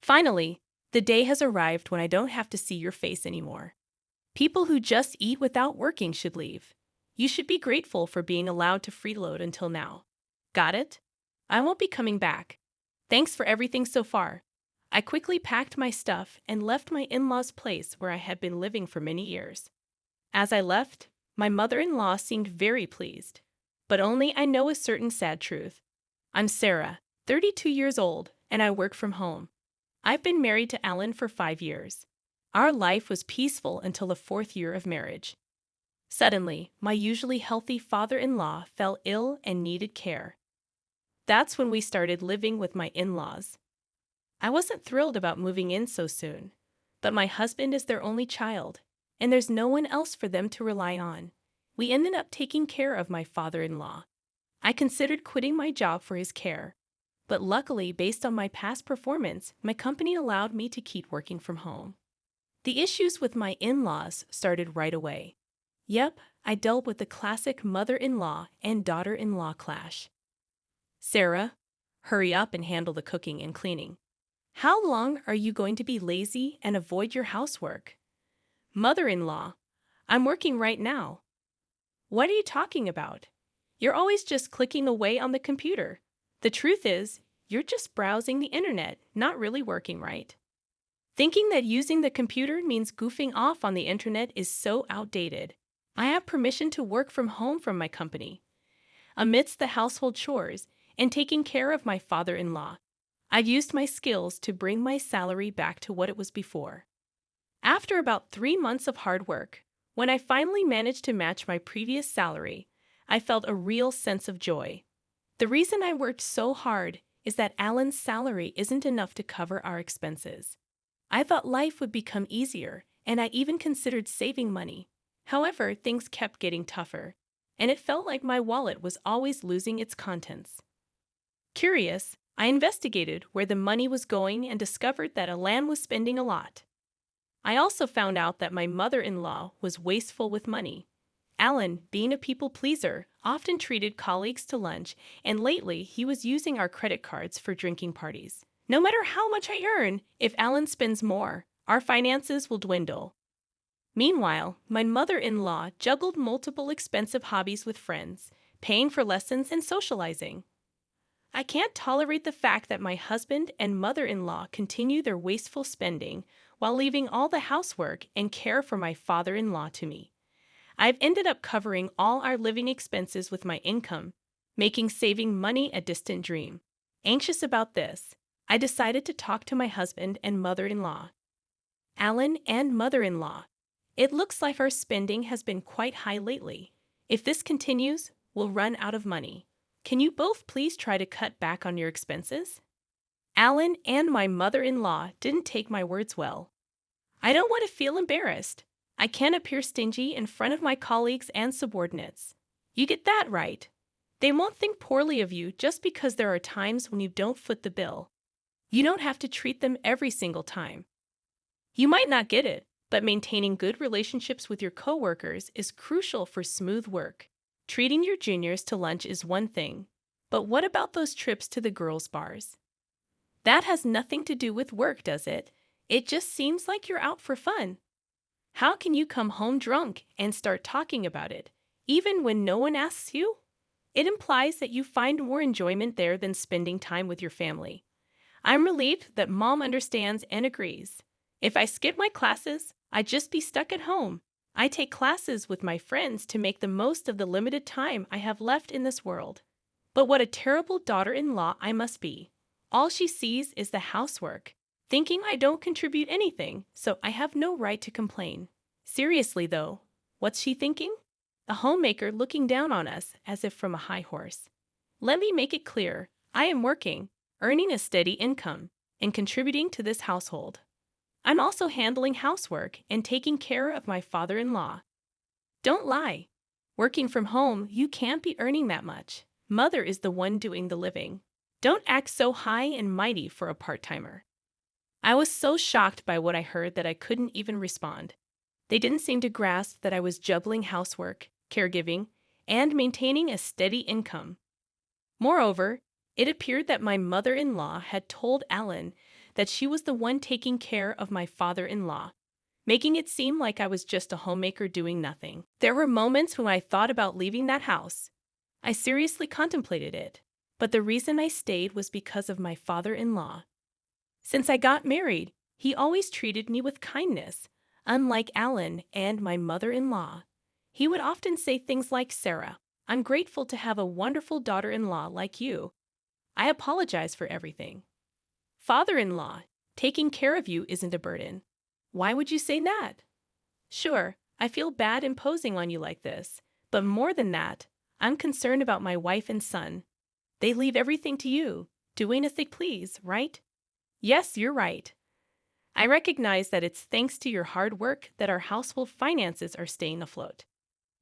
Finally, the day has arrived when I don't have to see your face anymore. People who just eat without working should leave. You should be grateful for being allowed to freeload until now. Got it? I won't be coming back. Thanks for everything so far. I quickly packed my stuff and left my in-laws' place where I had been living for many years. As I left, my mother-in-law seemed very pleased. But only I know a certain sad truth. I'm Sarah, 32 years old, and I work from home. I've been married to Alan for 5 years. Our life was peaceful until the 4th year of marriage. Suddenly, my usually healthy father-in-law fell ill and needed care. That's when we started living with my in-laws. I wasn't thrilled about moving in so soon, but my husband is their only child, and there's no one else for them to rely on. We ended up taking care of my father-in-law. I considered quitting my job for his care, but luckily, based on my past performance, my company allowed me to keep working from home. The issues with my in-laws started right away. Yep, I dealt with the classic mother-in-law and daughter-in-law clash. Sarah, hurry up and handle the cooking and cleaning. How long are you going to be lazy and avoid your housework? Mother-in-law, I'm working right now. What are you talking about? You're always just clicking away on the computer. The truth is, you're just browsing the internet, not really working right. Thinking that using the computer means goofing off on the internet is so outdated. I have permission to work from home from my company. Amidst the household chores and taking care of my father-in-law, I've used my skills to bring my salary back to what it was before. After about 3 months of hard work, when I finally managed to match my previous salary, I felt a real sense of joy. The reason I worked so hard is that Alan's salary isn't enough to cover our expenses. I thought life would become easier, and I even considered saving money. However, things kept getting tougher, and it felt like my wallet was always losing its contents. Curious, I investigated where the money was going and discovered that Alan was spending a lot. I also found out that my mother-in-law was wasteful with money. Alan, being a people pleaser, often treated colleagues to lunch, and lately he was using our credit cards for drinking parties. No matter how much I earn, if Alan spends more, our finances will dwindle. Meanwhile, my mother-in-law juggled multiple expensive hobbies with friends, paying for lessons and socializing. I can't tolerate the fact that my husband and mother-in-law continue their wasteful spending while leaving all the housework and care for my father-in-law to me. I've ended up covering all our living expenses with my income, making saving money a distant dream. Anxious about this, I decided to talk to my husband and mother-in-law. Alan and mother-in-law, it looks like our spending has been quite high lately. If this continues, we'll run out of money. Can you both please try to cut back on your expenses? Alan and my mother-in-law didn't take my words well. I don't want to feel embarrassed. I can't appear stingy in front of my colleagues and subordinates. You get that right. They won't think poorly of you just because there are times when you don't foot the bill. You don't have to treat them every single time. You might not get it, but maintaining good relationships with your coworkers is crucial for smooth work. Treating your juniors to lunch is one thing, but what about those trips to the girls' bars? That has nothing to do with work, does it? It just seems like you're out for fun. How can you come home drunk and start talking about it, even when no one asks you? It implies that you find more enjoyment there than spending time with your family. I'm relieved that Mom understands and agrees. If I skip my classes, I'd just be stuck at home. I take classes with my friends to make the most of the limited time I have left in this world. But what a terrible daughter-in-law I must be. All she sees is the housework, thinking I don't contribute anything, so I have no right to complain. Seriously though, what's she thinking? A homemaker looking down on us as if from a high horse. Let me make it clear, I am working, earning a steady income, and contributing to this household. I'm also handling housework and taking care of my father-in-law. Don't lie. Working from home, you can't be earning that much. Mother is the one doing the living. Don't act so high and mighty for a part-timer. I was so shocked by what I heard that I couldn't even respond. They didn't seem to grasp that I was juggling housework, caregiving, and maintaining a steady income. Moreover, it appeared that my mother-in-law had told Alan that she was the one taking care of my father-in-law, making it seem like I was just a homemaker doing nothing. There were moments when I thought about leaving that house. I seriously contemplated it, but the reason I stayed was because of my father-in-law. Since I got married, he always treated me with kindness, unlike Alan and my mother-in-law. He would often say things like, "Sarah, I'm grateful to have a wonderful daughter-in-law like you. I apologize for everything." Father-in-law, taking care of you isn't a burden. Why would you say that? Sure, I feel bad imposing on you like this, but more than that, I'm concerned about my wife and son. They leave everything to you, doing as they please, right? Yes, you're right. I recognize that it's thanks to your hard work that our household finances are staying afloat.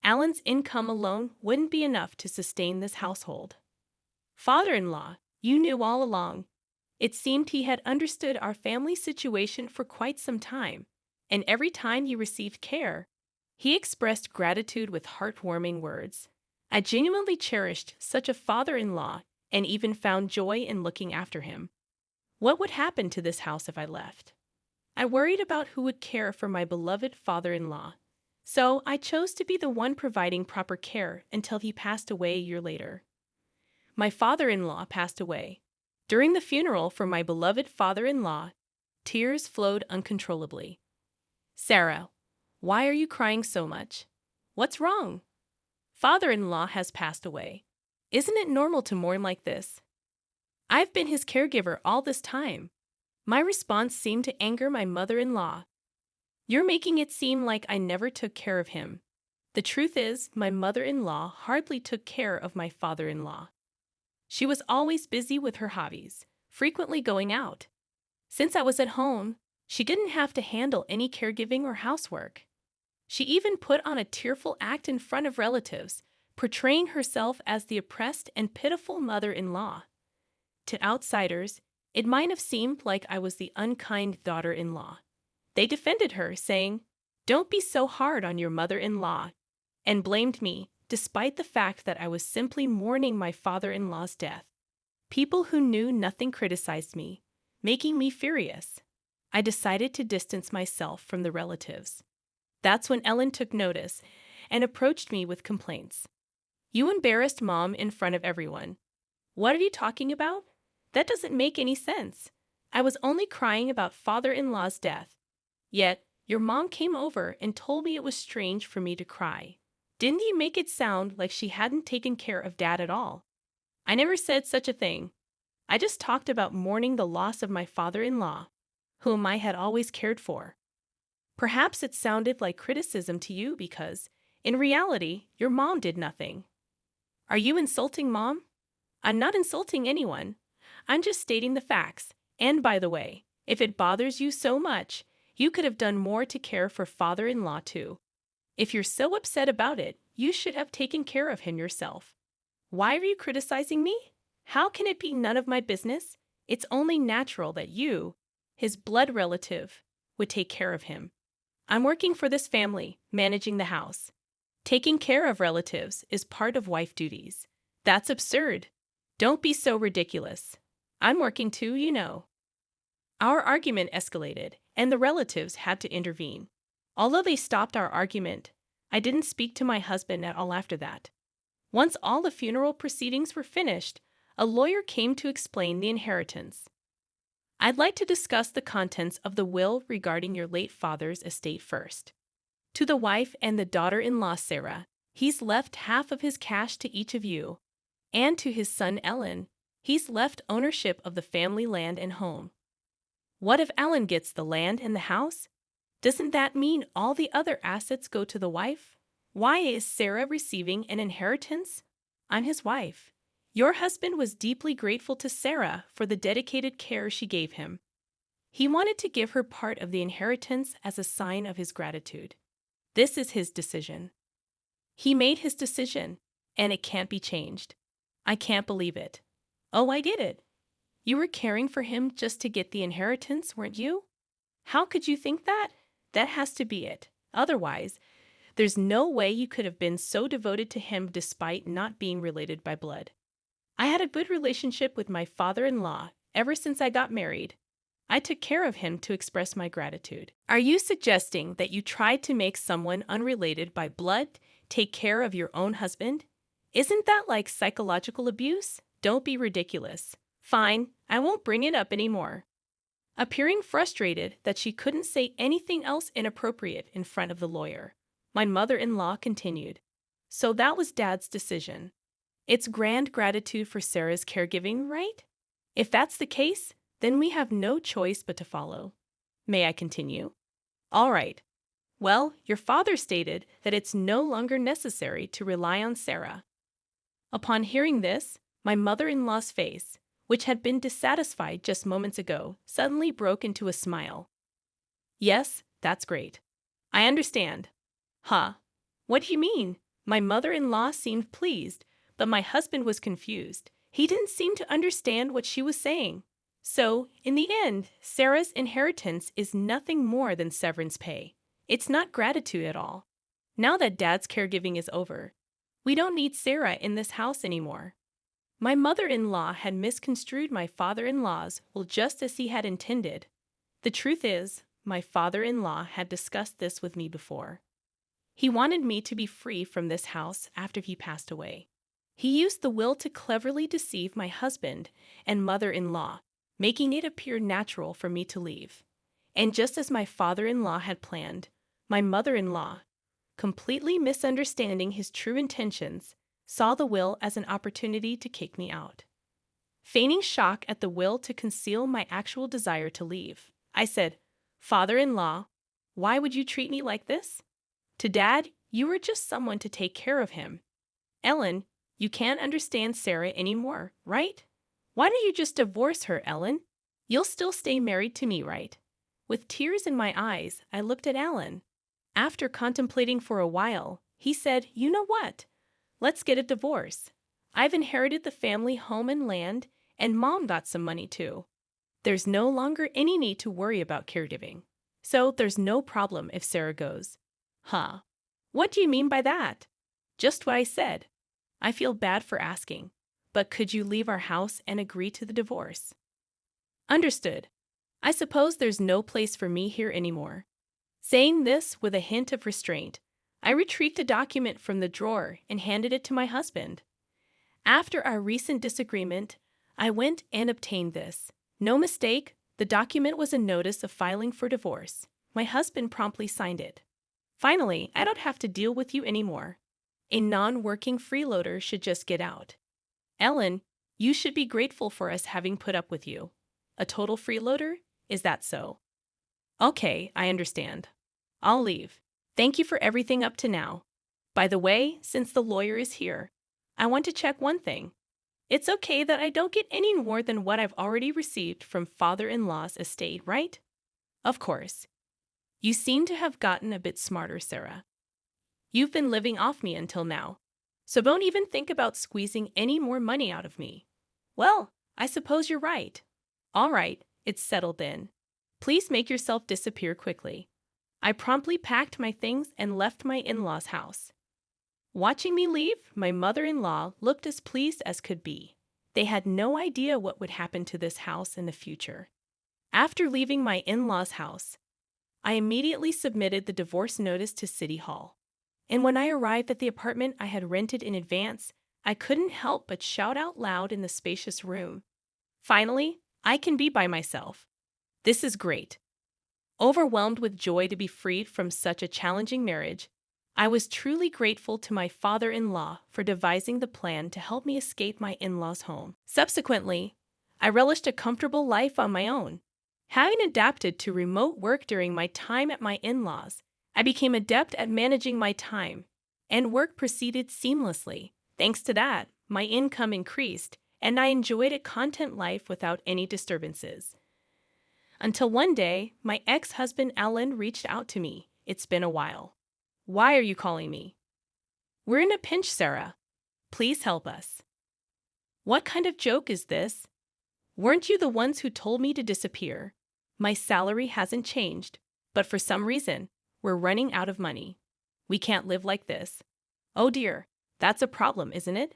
Alan's income alone wouldn't be enough to sustain this household. Father-in-law, you knew all along. It seemed he had understood our family situation for quite some time, and every time he received care, he expressed gratitude with heartwarming words. I genuinely cherished such a father-in-law and even found joy in looking after him. What would happen to this house if I left? I worried about who would care for my beloved father-in-law, so I chose to be the one providing proper care until he passed away a year later. My father-in-law passed away. During the funeral for my beloved father-in-law, tears flowed uncontrollably. "Sarah, why are you crying so much? What's wrong?" "Father-in-law has passed away. Isn't it normal to mourn like this?" "I've been his caregiver all this time." My response seemed to anger my mother-in-law. "You're making it seem like I never took care of him." The truth is, my mother-in-law hardly took care of my father-in-law. She was always busy with her hobbies, frequently going out. Since I was at home, she didn't have to handle any caregiving or housework. She even put on a tearful act in front of relatives, portraying herself as the oppressed and pitiful mother-in-law. To outsiders, it might have seemed like I was the unkind daughter-in-law. They defended her, saying, "Don't be so hard on your mother-in-law," and blamed me, despite the fact that I was simply mourning my father-in-law's death. People who knew nothing criticized me, making me furious. I decided to distance myself from the relatives. That's when Ellen took notice and approached me with complaints. "You embarrassed Mom in front of everyone." "What are you talking about? That doesn't make any sense. I was only crying about father-in-law's death. Yet, your mom came over and told me it was strange for me to cry. Didn't you make it sound like she hadn't taken care of Dad at all?" "I never said such a thing. I just talked about mourning the loss of my father-in-law, whom I had always cared for." Perhaps it sounded like criticism to you because, in reality, your mom did nothing. Are you insulting Mom? I'm not insulting anyone. I'm just stating the facts. And by the way, if it bothers you so much, you could have done more to care for father-in-law too. If you're so upset about it, you should have taken care of him yourself. Why are you criticizing me? How can it be none of my business? It's only natural that you, his blood relative, would take care of him. I'm working for this family, managing the house. Taking care of relatives is part of wife duties. That's absurd. Don't be so ridiculous. I'm working too, you know. Our argument escalated, and the relatives had to intervene. Although they stopped our argument, I didn't speak to my husband at all after that. Once all the funeral proceedings were finished, a lawyer came to explain the inheritance. "I'd like to discuss the contents of the will regarding your late father's estate first. To the wife and the daughter-in-law Sarah, he's left half of his cash to each of you, and to his son Ellen, he's left ownership of the family land and home." What if Alan gets the land and the house? Doesn't that mean all the other assets go to the wife? Why is Sarah receiving an inheritance? I'm his wife. Your husband was deeply grateful to Sarah for the dedicated care she gave him. He wanted to give her part of the inheritance as a sign of his gratitude. This is his decision. He made his decision, and it can't be changed. I can't believe it. Oh, I get it. You were caring for him just to get the inheritance, weren't you? How could you think that? That has to be it. Otherwise, there's no way you could have been so devoted to him despite not being related by blood. I had a good relationship with my father-in-law ever since I got married. I took care of him to express my gratitude. Are you suggesting that you tried to make someone unrelated by blood take care of your own husband? Isn't that like psychological abuse? Don't be ridiculous. Fine, I won't bring it up anymore. Appearing frustrated that she couldn't say anything else inappropriate in front of the lawyer, my mother-in-law continued. So that was Dad's decision. It's grand gratitude for Sarah's caregiving, right? If that's the case, then we have no choice but to follow. May I continue? All right. Well, your father stated that it's no longer necessary to rely on Sarah. Upon hearing this, my mother-in-law's face, which had been dissatisfied just moments ago, suddenly broke into a smile. Yes, that's great. I understand. Huh? What do you mean? My mother-in-law seemed pleased, but my husband was confused. He didn't seem to understand what she was saying. So, in the end, Sarah's inheritance is nothing more than severance pay. It's not gratitude at all. Now that Dad's caregiving is over, we don't need Sarah in this house anymore. My mother-in-law had misconstrued my father-in-law's will just as he had intended. The truth is, my father-in-law had discussed this with me before. He wanted me to be free from this house after he passed away. He used the will to cleverly deceive my husband and mother-in-law, making it appear natural for me to leave. And just as my father-in-law had planned, my mother-in-law, completely misunderstanding his true intentions, saw the will as an opportunity to kick me out. Feigning shock at the will to conceal my actual desire to leave, I said, "Father-in-law, why would you treat me like this? To Dad, you were just someone to take care of him. Ellen, you can't understand Sarah anymore, right? Why don't you just divorce her, Ellen? You'll still stay married to me, right?" With tears in my eyes, I looked at Alan. After contemplating for a while, he said, "You know what? Let's get a divorce. I've inherited the family home and land, and Mom got some money too. There's no longer any need to worry about caregiving. So there's no problem if Sarah goes." Huh? What do you mean by that? Just what I said. I feel bad for asking, but could you leave our house and agree to the divorce? Understood. I suppose there's no place for me here anymore. Saying this with a hint of restraint, I retrieved a document from the drawer and handed it to my husband. After our recent disagreement, I went and obtained this. No mistake, the document was a notice of filing for divorce. My husband promptly signed it. Finally, I don't have to deal with you anymore. A non-working freeloader should just get out. Ellen, you should be grateful for us having put up with you. A total freeloader? Is that so? Okay, I understand. I'll leave. Thank you for everything up to now. By the way, since the lawyer is here, I want to check one thing. It's okay that I don't get any more than what I've already received from father-in-law's estate, right? Of course. You seem to have gotten a bit smarter, Sarah. You've been living off me until now, so don't even think about squeezing any more money out of me. Well, I suppose you're right. All right, it's settled then. Please make yourself disappear quickly. I promptly packed my things and left my in-laws' house. Watching me leave, my mother-in-law looked as pleased as could be. They had no idea what would happen to this house in the future. After leaving my in-laws' house, I immediately submitted the divorce notice to City Hall. And when I arrived at the apartment I had rented in advance, I couldn't help but shout out loud in the spacious room. Finally, I can be by myself. This is great. Overwhelmed with joy to be freed from such a challenging marriage, I was truly grateful to my father-in-law for devising the plan to help me escape my in-laws' home. Subsequently, I relished a comfortable life on my own. Having adapted to remote work during my time at my in-laws, I became adept at managing my time, and work proceeded seamlessly. Thanks to that, my income increased, and I enjoyed a content life without any disturbances. Until one day, my ex-husband Alan reached out to me. It's been a while. Why are you calling me? We're in a pinch, Sarah. Please help us. What kind of joke is this? Weren't you the ones who told me to disappear? My salary hasn't changed, but for some reason, we're running out of money. We can't live like this. Oh dear, that's a problem, isn't it?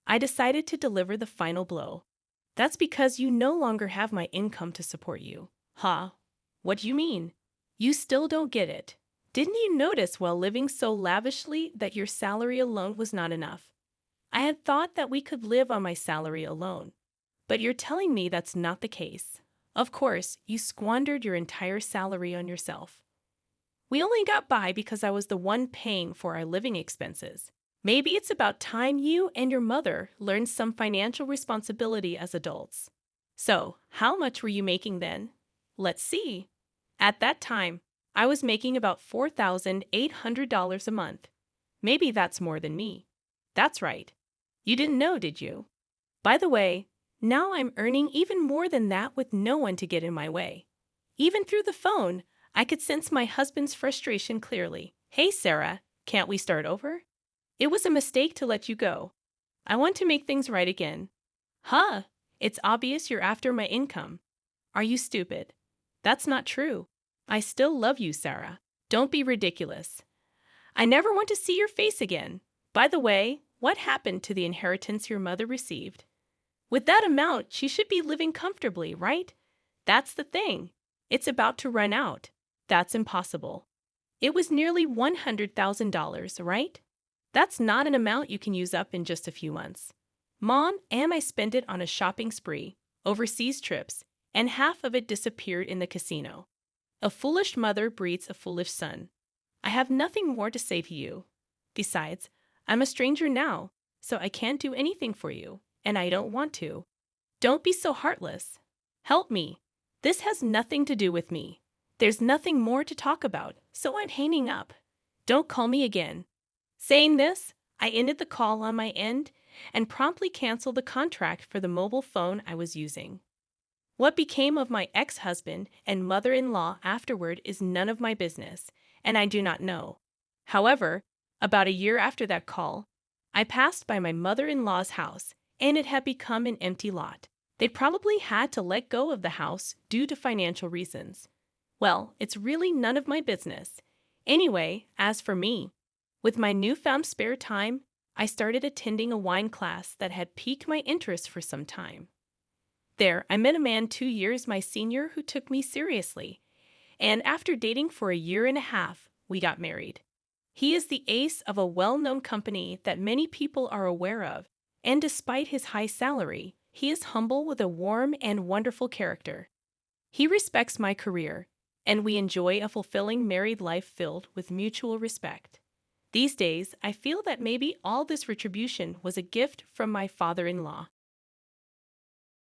I decided to deliver the final blow. That's because you no longer have my income to support you. Huh? What do you mean? You still don't get it. Didn't you notice while living so lavishly that your salary alone was not enough? I had thought that we could live on my salary alone. But you're telling me that's not the case. Of course, you squandered your entire salary on yourself. We only got by because I was the one paying for our living expenses. Maybe it's about time you and your mother learned some financial responsibility as adults. So, how much were you making then? Let's see. At that time, I was making about $4,800 a month. Maybe that's more than me. That's right. You didn't know, did you? By the way, now I'm earning even more than that with no one to get in my way. Even through the phone, I could sense my husband's frustration clearly. Hey, Sarah, can't we start over? It was a mistake to let you go. I want to make things right again. Huh, it's obvious you're after my income. Are you stupid? That's not true. I still love you, Sarah. Don't be ridiculous. I never want to see your face again. By the way, what happened to the inheritance your mother received? With that amount, she should be living comfortably, right? That's the thing. It's about to run out. That's impossible. It was nearly $100,000, right? That's not an amount you can use up in just a few months. Mom and I spent it on a shopping spree, overseas trips, and half of it disappeared in the casino. A foolish mother breeds a foolish son. I have nothing more to say to you. Besides, I'm a stranger now, so I can't do anything for you, and I don't want to. Don't be so heartless. Help me. This has nothing to do with me. There's nothing more to talk about, so I'm hanging up. Don't call me again. Saying this, I ended the call on my end and promptly canceled the contract for the mobile phone I was using. What became of my ex-husband and mother-in-law afterward is none of my business, and I do not know. However, about a year after that call, I passed by my mother-in-law's house, and it had become an empty lot. They'd probably had to let go of the house due to financial reasons. Well, it's really none of my business. Anyway, as for me, with my newfound spare time, I started attending a wine class that had piqued my interest for some time. There, I met a man 2 years my senior who took me seriously, and after dating for a year and a half, we got married. He is the ace of a well-known company that many people are aware of, and despite his high salary, he is humble with a warm and wonderful character. He respects my career, and we enjoy a fulfilling married life filled with mutual respect. These days, I feel that maybe all this retribution was a gift from my father-in-law.